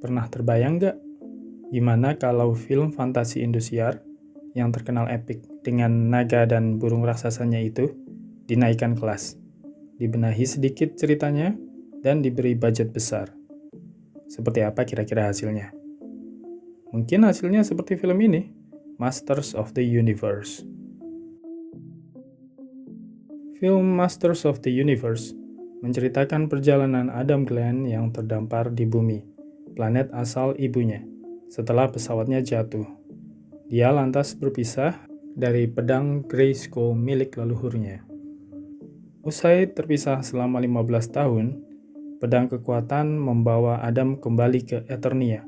Pernah terbayang nggak gimana kalau film fantasi Indosiar yang terkenal epik dengan naga dan burung raksasanya itu dinaikkan kelas, dibenahi sedikit ceritanya, dan diberi budget besar? Seperti apa kira-kira hasilnya? Mungkin hasilnya seperti film ini, Masters of the Universe. Film Masters of the Universe menceritakan perjalanan Adam Glenn yang terdampar di bumi, planet asal ibunya, setelah pesawatnya jatuh. Dia lantas berpisah dari pedang Grayskull milik leluhurnya. Usai terpisah selama 15 tahun, pedang kekuatan membawa Adam kembali ke Eternia,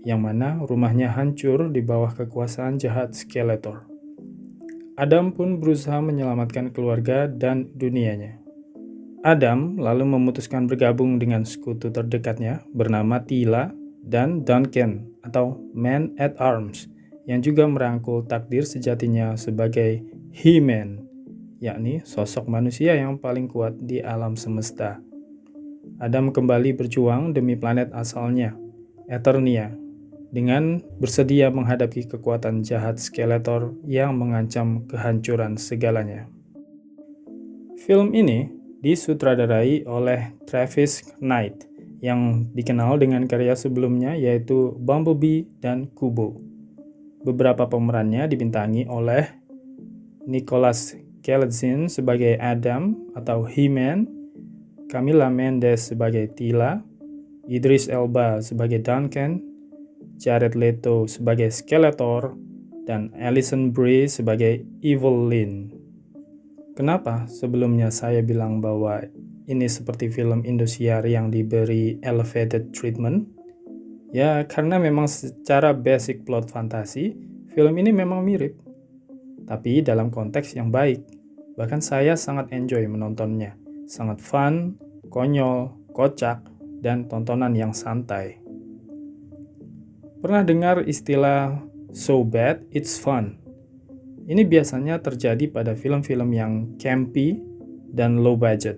yang mana rumahnya hancur di bawah kekuasaan jahat Skeletor. Adam pun berusaha menyelamatkan keluarga dan dunianya. Adam lalu memutuskan bergabung dengan sekutu terdekatnya bernama Teela dan Duncan atau Man at Arms yang juga merangkul takdir sejatinya sebagai He-Man, yakni sosok manusia yang paling kuat di alam semesta. Adam kembali berjuang demi planet asalnya, Eternia, dengan bersedia menghadapi kekuatan jahat Skeletor yang mengancam kehancuran segalanya. Film ini disutradarai oleh Travis Knight yang dikenal dengan karya sebelumnya yaitu Bumblebee dan Kubo. Beberapa pemerannya dibintangi oleh Nicolas Cage sebagai Adam atau He-Man, Camila Mendes sebagai Teela, Idris Elba sebagai Duncan, Jared Leto sebagai Skeletor, dan Alison Brie sebagai Evil-Lyn. Kenapa sebelumnya saya bilang bahwa ini seperti film Indosiar yang diberi elevated treatment? Ya, karena memang secara basic plot fantasi, film ini memang mirip. Tapi dalam konteks yang baik. Bahkan saya sangat enjoy menontonnya. Sangat fun, konyol, kocak, dan tontonan yang santai. Pernah dengar istilah "so bad it's fun"? Ini biasanya terjadi pada film-film yang campy dan low budget.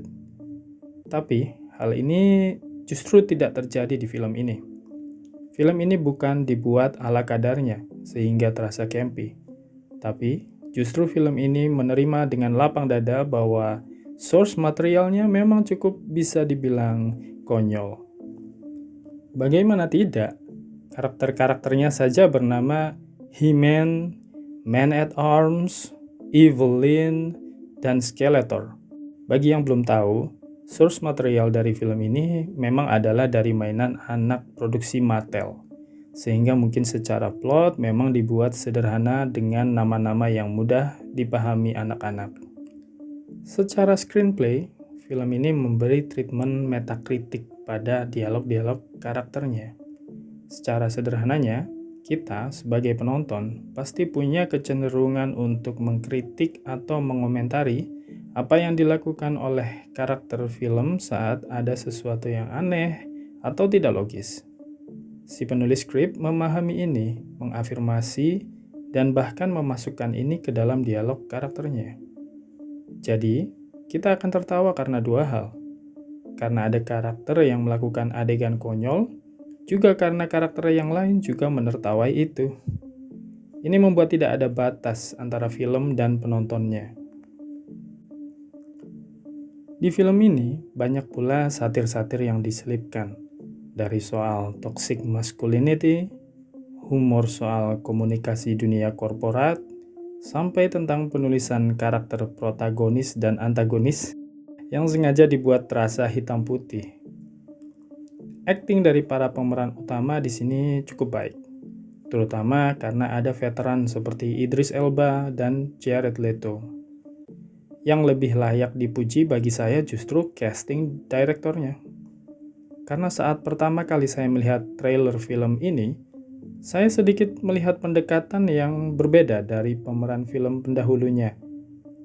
Tapi, hal ini justru tidak terjadi di film ini. Film ini bukan dibuat ala kadarnya sehingga terasa campy. Tapi, justru film ini menerima dengan lapang dada bahwa source materialnya memang cukup bisa dibilang konyol. Bagaimana tidak? Karakter-karakternya saja bernama He-Man, Man at Arms, Evil-Lyn, dan Skeletor. Bagi yang belum tahu, source material dari film ini memang adalah dari mainan anak produksi Mattel. Sehingga mungkin secara plot memang dibuat sederhana dengan nama-nama yang mudah dipahami anak-anak. Secara screenplay, film ini memberi treatment metakritik pada dialog-dialog karakternya. Secara sederhananya, kita sebagai penonton pasti punya kecenderungan untuk mengkritik atau mengomentari apa yang dilakukan oleh karakter film saat ada sesuatu yang aneh atau tidak logis. Si penulis skrip memahami ini, mengafirmasi, dan bahkan memasukkan ini ke dalam dialog karakternya. Jadi, kita akan tertawa karena dua hal. Karena ada karakter yang melakukan adegan konyol, juga karena karakter yang lain juga menertawai itu. Ini membuat tidak ada batas antara film dan penontonnya. Di film ini, banyak pula satir-satir yang diselipkan. Dari soal toxic masculinity, humor soal komunikasi dunia korporat, sampai tentang penulisan karakter protagonis dan antagonis yang sengaja dibuat terasa hitam putih. Akting dari para pemeran utama di sini cukup baik, terutama karena ada veteran seperti Idris Elba dan Jared Leto. Yang lebih layak dipuji bagi saya justru casting direktornya. Karena saat pertama kali saya melihat trailer film ini, saya sedikit melihat pendekatan yang berbeda dari pemeran film pendahulunya,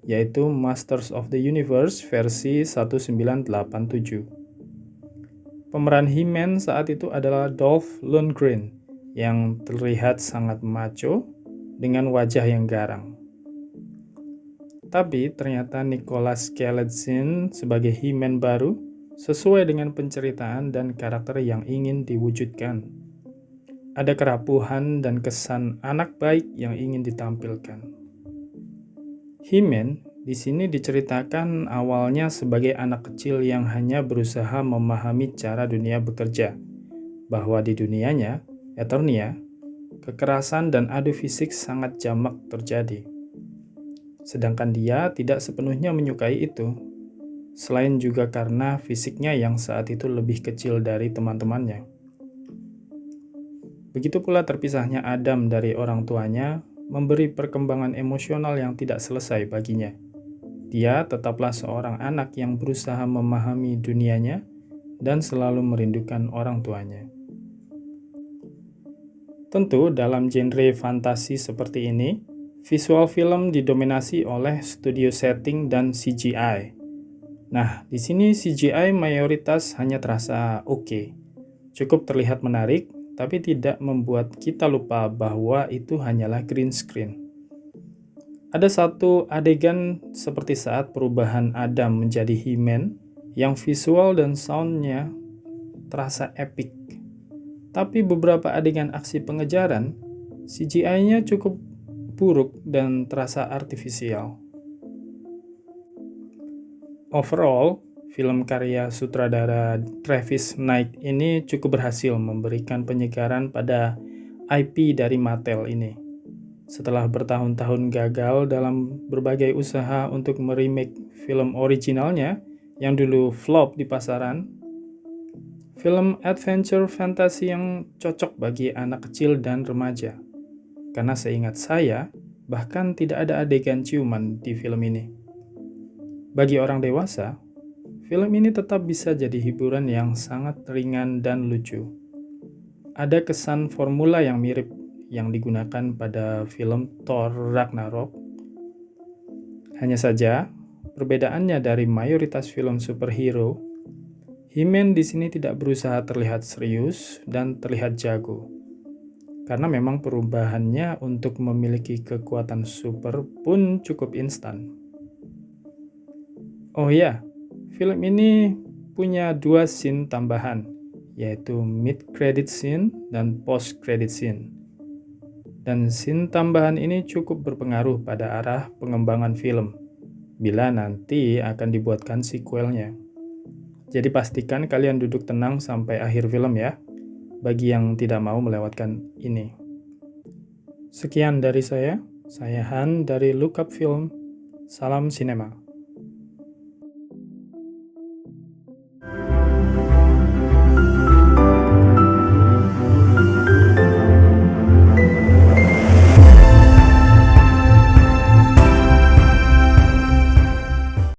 yaitu Masters of the Universe versi 1987. Pemeran He-Man saat itu adalah Dolph Lundgren yang terlihat sangat macho dengan wajah yang garang. Tapi ternyata Nicolas Cage sebagai He-Man baru sesuai dengan penceritaan dan karakter yang ingin diwujudkan. Ada kerapuhan dan kesan anak baik yang ingin ditampilkan. He-Man di sini diceritakan awalnya sebagai anak kecil yang hanya berusaha memahami cara dunia bekerja, bahwa di dunianya, Eternia, kekerasan dan adu fisik sangat jamak terjadi. Sedangkan dia tidak sepenuhnya menyukai itu, selain juga karena fisiknya yang saat itu lebih kecil dari teman-temannya. Begitu pula terpisahnya Adam dari orang tuanya, memberi perkembangan emosional yang tidak selesai baginya. Dia tetaplah seorang anak yang berusaha memahami dunianya dan selalu merindukan orang tuanya. Tentu, dalam genre fantasi seperti ini, visual film didominasi oleh studio setting dan CGI. Nah, di sini CGI mayoritas hanya terasa oke. Cukup terlihat menarik, tapi tidak membuat kita lupa bahwa itu hanyalah green screen. Ada satu adegan seperti saat perubahan Adam menjadi He-Man yang visual dan sound-nya terasa epic. Tapi beberapa adegan aksi pengejaran, CGI-nya cukup buruk dan terasa artifisial. Overall, film karya sutradara Travis Knight ini cukup berhasil memberikan penyegaran pada IP dari Mattel ini. Setelah bertahun-tahun gagal dalam berbagai usaha untuk meremake film originalnya yang dulu flop di pasaran, film adventure fantasi yang cocok bagi anak kecil dan remaja. Karena seingat saya, bahkan tidak ada adegan ciuman di film ini. Bagi orang dewasa, film ini tetap bisa jadi hiburan yang sangat ringan dan lucu. Ada kesan formula yang mirip yang digunakan pada film Thor Ragnarok. Hanya saja, perbedaannya dari mayoritas film superhero, He-Man di sini tidak berusaha terlihat serius dan terlihat jago. Karena memang perubahannya untuk memiliki kekuatan super pun cukup instan. Oh ya, film ini punya 2 scene tambahan, yaitu mid-credit scene dan post-credit scene. Dan scene tambahan ini cukup berpengaruh pada arah pengembangan film, bila nanti akan dibuatkan sequelnya. Jadi pastikan kalian duduk tenang sampai akhir film ya, bagi yang tidak mau melewatkan ini. Sekian dari saya Han dari Lookup Film. Salam sinema.